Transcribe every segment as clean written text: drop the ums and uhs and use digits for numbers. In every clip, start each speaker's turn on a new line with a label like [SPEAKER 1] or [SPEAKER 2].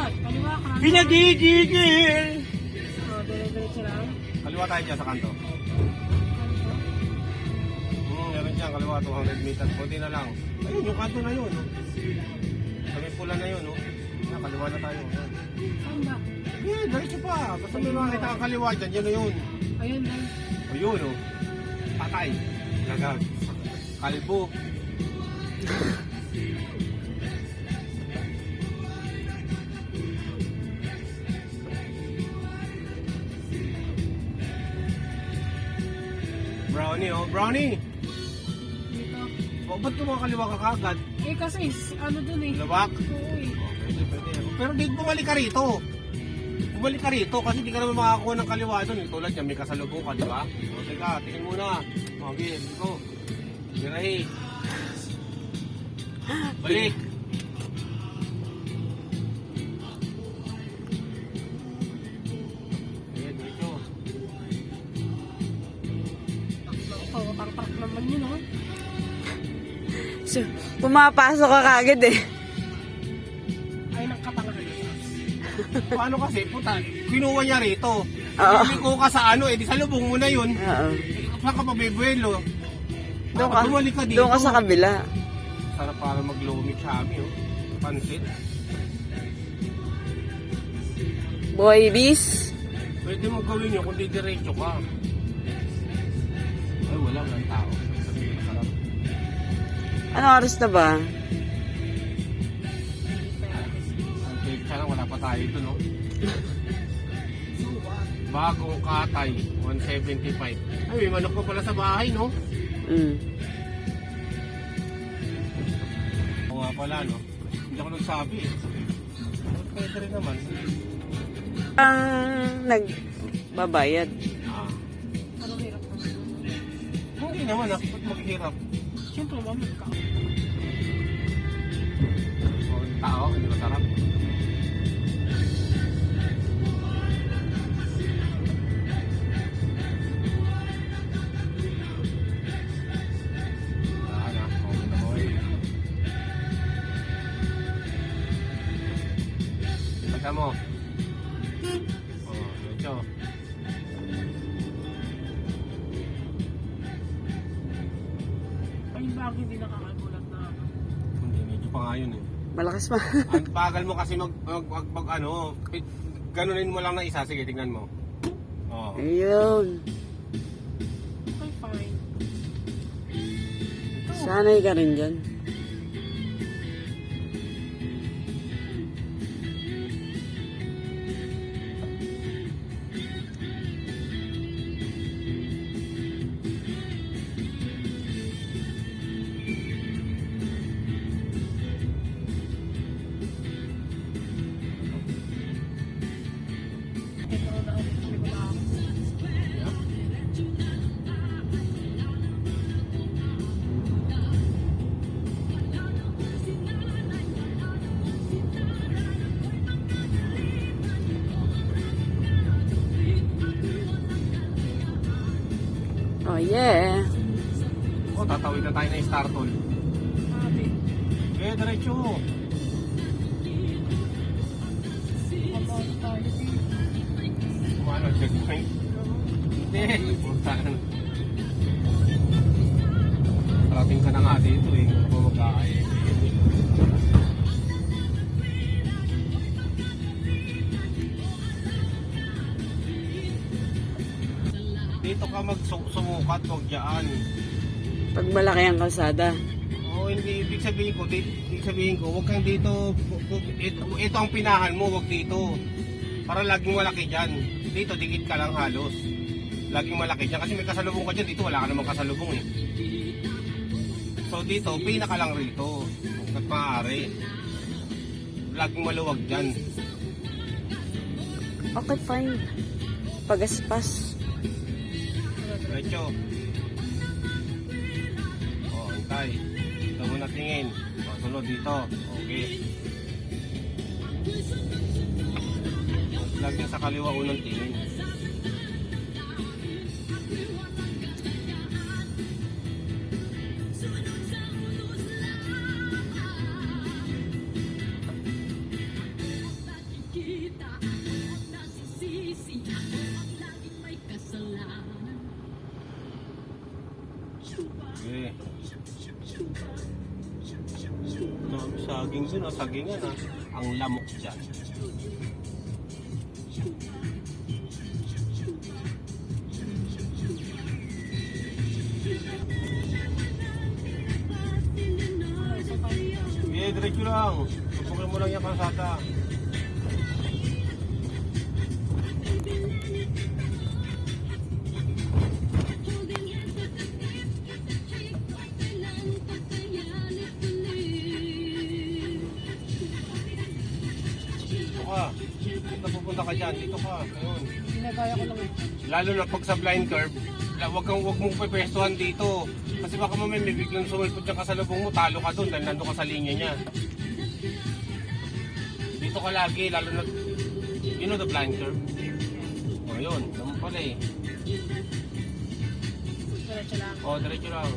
[SPEAKER 1] Kaliwa ka.
[SPEAKER 2] Pinagigigil!
[SPEAKER 1] Dire-diretso lang.
[SPEAKER 2] Kaliwa tayo dyan sa kanto. Meron dyan, kaliwa 200 meters. Kunti na lang. Ayun, yung kanto na yun. Sa may pula na yun. Yan, kaliwa na tayo. Yan.
[SPEAKER 1] Saan ba?
[SPEAKER 2] Diretso pa. Basta may makita kang kaliwa dyan, yun na yun.
[SPEAKER 1] Ayun lang.
[SPEAKER 2] Ayun, patay. Lagag. Kalbo. Brownie, Brownie!
[SPEAKER 1] Dito.
[SPEAKER 2] Ba't kumakaliwa ka kagad?
[SPEAKER 1] Kasi ano dun eh.
[SPEAKER 2] Lawak?
[SPEAKER 1] Oo eh.
[SPEAKER 2] Pwede. Pero di bumalik ka rito. Bumalik ka rito kasi di ka naman makakuha ng kaliwa doon. Tulad niya, may kasalubong ka, di ba? O, teka, tingin muna. Okay, go. Birahi. Balik. Ayan, dito.
[SPEAKER 1] Parang naman yun oh.
[SPEAKER 3] So, pumapasok ka kagad eh.
[SPEAKER 1] Ay, nagkatangan.
[SPEAKER 2] Paano kasi, puta, kinuha niya rito.
[SPEAKER 3] Oo.
[SPEAKER 2] Liko ka sa ano, di salubong mo na yun.
[SPEAKER 3] Oo.
[SPEAKER 2] Saan ka pa bebuelo?
[SPEAKER 3] Doon ka,
[SPEAKER 2] Bumalik ka dito.
[SPEAKER 3] doon ka sa kabila.
[SPEAKER 2] Sarap para mag-lumik kami, pansit.
[SPEAKER 3] Boy, bis.
[SPEAKER 2] Pwede mo gawin yun kung didiretso ka. Ay, wala nga tao. Sabi ko, masarap.
[SPEAKER 3] Ano oras na ba?
[SPEAKER 2] Ang cake siya lang, wala pa tayo ito, no? Bagong katay, 175. Ay, may manok pa pala sa bahay, no? Oo nga pala, no? Hindi ako nagsabi, eh. Pwede rin naman.
[SPEAKER 3] Ang nagbabayad.
[SPEAKER 1] Anong hirap naman?
[SPEAKER 2] Hindi naman, ah. Ba't maghihirap?
[SPEAKER 1] Siyempre, mamit ka.
[SPEAKER 2] O, yung tao, hindi masarap. Pagka mo. Medyo.
[SPEAKER 1] Ay, bakit hindi nakakagulat na ano?
[SPEAKER 2] Hindi, medyo pa nga yun eh.
[SPEAKER 3] Malakas pa.
[SPEAKER 2] Ang bagal mo kasi ganunin mo lang na isa. Sige, tingnan mo. Oo.
[SPEAKER 3] Ayun.
[SPEAKER 1] Okay, fine.
[SPEAKER 3] Sanay ka rin dyan.
[SPEAKER 1] Ito na ulit. Hindi ko na ako.
[SPEAKER 3] Oh yeah.
[SPEAKER 2] O, tatawid na tayo ng Star Toll.
[SPEAKER 1] Sabi.
[SPEAKER 2] Diretso.
[SPEAKER 1] Kapag tayo eh.
[SPEAKER 2] Ano, checkpoint? Hindi. Punta na. Parating ka na nga dito eh. Kung magkakaya. Dito ka magsumukat, huwag dyan.
[SPEAKER 3] Pag malaki ang kalsada.
[SPEAKER 2] Oo, hindi. Ibig sabihin ko, huwag kang dito. Ito ang pinahan mo, huwag dito. Para laging malaki dyan. Dito, dikit ka lang halos. Laging malaki dyan. Kasi may kasalubong ka dyan. Dito, wala ka namang kasalubong eh. So dito, pinaka lang rito. Hanggat maaari. Laging maluwag dyan.
[SPEAKER 3] Okay, fine. Pagaspas.
[SPEAKER 2] Diretso. O, hintay. Dito mo na tingin. O, sunod dito. Okay. Lagyan sa kaliwa unang tingin. saging dun, sagingan ha. Ang lamok dyan.
[SPEAKER 1] Isa tayo.
[SPEAKER 2] Eh, diretso lang. Tutukin mo lang yung kalsada. Dito ka. Dito pupunta ka dyan. Dito ka. Ayun.
[SPEAKER 1] Ginagaya ko lang eh.
[SPEAKER 2] Lalo na pag sa blind curve, wag mong pepestuhan dito. Kasi baka mamaya may biglang sumipot dyan kasalubong mo, talo ka dun dahil nandun ka sa linya niya. Dito ka lagi, lalo na, you know the blind curve? O yun, naman pala eh.
[SPEAKER 1] Diretso lang.
[SPEAKER 2] O, diretso lang.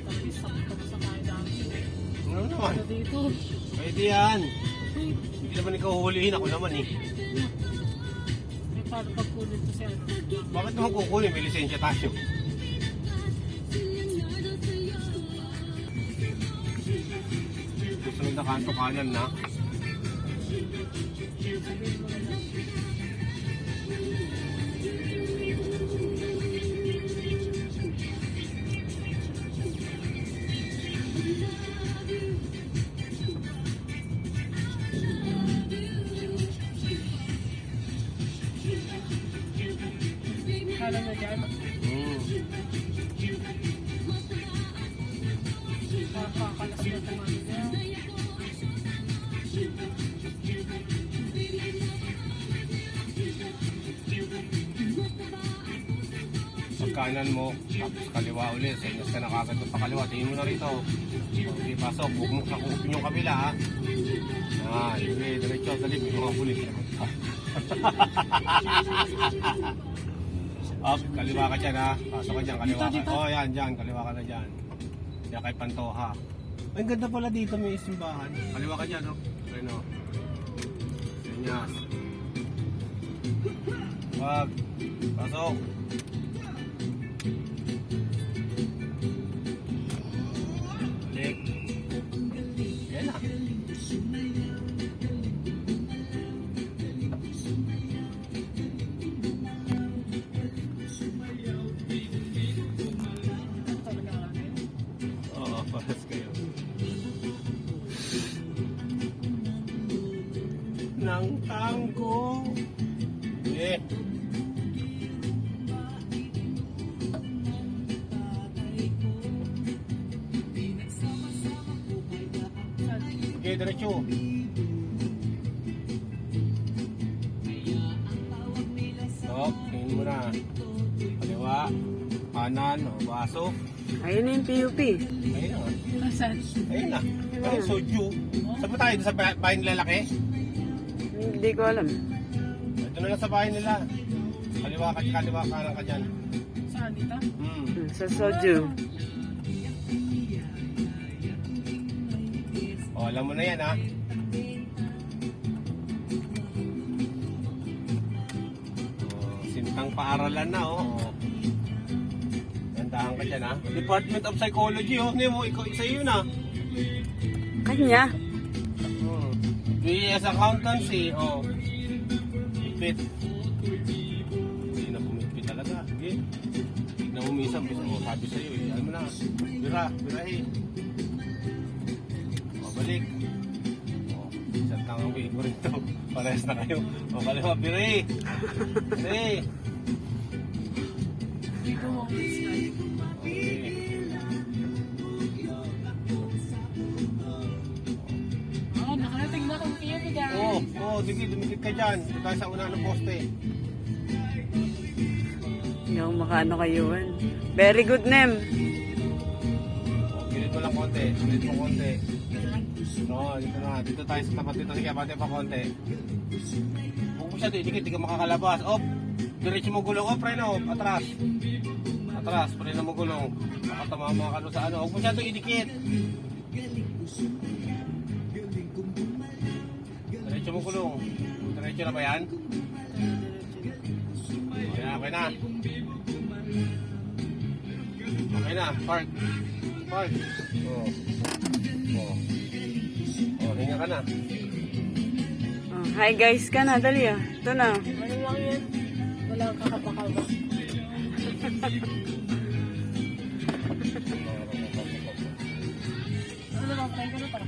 [SPEAKER 1] Tapos sakto sa tayo dami.
[SPEAKER 2] Ano naman?
[SPEAKER 1] Ano dito?
[SPEAKER 2] Pwede yan. Hindi naman ikaw huhulihin, ako naman eh.
[SPEAKER 1] Eh, paano pagkunin to siya?
[SPEAKER 2] Bakit naman kukunin? May lisensya tayo. Susunod na kanto kanan na.
[SPEAKER 1] Sabihin mo na lang. Kala na dyan. Parang kakalas na tumano dyan.
[SPEAKER 2] Pag kanan mo, tapos kaliwa ulit. Senyas ka na kagad pa kaliwa. Tingin mo na rito. Okay, pasok. Huwag mo sakupin yung kabila ha. Ah, hindi. Diretso. Dali. May mga pulis. Up, kaliwa ka dyan ha. Pasok ka dyan. Kaliwa ka.
[SPEAKER 1] Dito.
[SPEAKER 2] Oh, yan. Dyan. Kaliwa ka na dyan. Yan kay Pantoha. Ay, ang ganda pala dito. May simbahan. Kaliwa ka dyan. Oh. Ayun o. Senyas. Wag. Pasok. Balik. Yan na.
[SPEAKER 1] Ito talaga natin.
[SPEAKER 2] Oo, paras kayo. Nang tanggo. Eh.
[SPEAKER 1] Saan?
[SPEAKER 2] Okay, diretso. Stop, tingin mo na. Kaliwa, kanan, o baso.
[SPEAKER 3] Ayun na yung PUP.
[SPEAKER 2] Ayun na.
[SPEAKER 1] Saan?
[SPEAKER 2] Ayun na. Ayun, soju. Saan ba tayo? Sa bahay nila laki?
[SPEAKER 3] Hindi ko alam.
[SPEAKER 2] Ito na lang sa bahay nila. Kaliwa ka, kaliwa kanan ka dyan.
[SPEAKER 1] Saan? Dito?
[SPEAKER 3] Sa soju.
[SPEAKER 2] O, alam mo na yan ha. O, sintang paaralan na o. Gandahan ka dyan ha. Department of Psychology o. Hindi mo, ikaw, isa yun ha.
[SPEAKER 3] Kanya.
[SPEAKER 2] BS Accountancy o. Ipit. Hindi na pumipit talaga. Sige. Hindi na umisang. Sabi sa'yo eh. Ano na. Birahin. Balik. O, isang tangang bihin mo rin ito. Parehas na kayo. O, kaliwa, bire. Bire.
[SPEAKER 1] Dito mo.
[SPEAKER 2] Okay.
[SPEAKER 1] Oo, nakarating na akong PF dyan.
[SPEAKER 2] Oo, sige, dumikit ka dyan. Dito tayo sa una ng poste.
[SPEAKER 3] Hindi ako makaano kayuan. Very good, Nem.
[SPEAKER 2] O, gilit mo lang konti. Gilit mo konti. No, dito na. Dito tayo sa tapat dito. Sige, abante pa konti. Huwag mo siya dikit, di ka makakalabas. Op! Diretso mo gulong. Op, Reno. Atras. Atras, pwede na mo gulong. Baka tamama ka doon sa ano. Huwag mo siya ito idikit. Diretso mo gulong. Diretso na ba yan? Okay na. Okay na. Park. Park. Oh. Oh. Oh, hinga ka na.
[SPEAKER 3] Oh, hi guys ka na, dali ah. Ito na.
[SPEAKER 1] Ano lang yan? Wala kang kakabaka. Ano naman, tayo ka na para.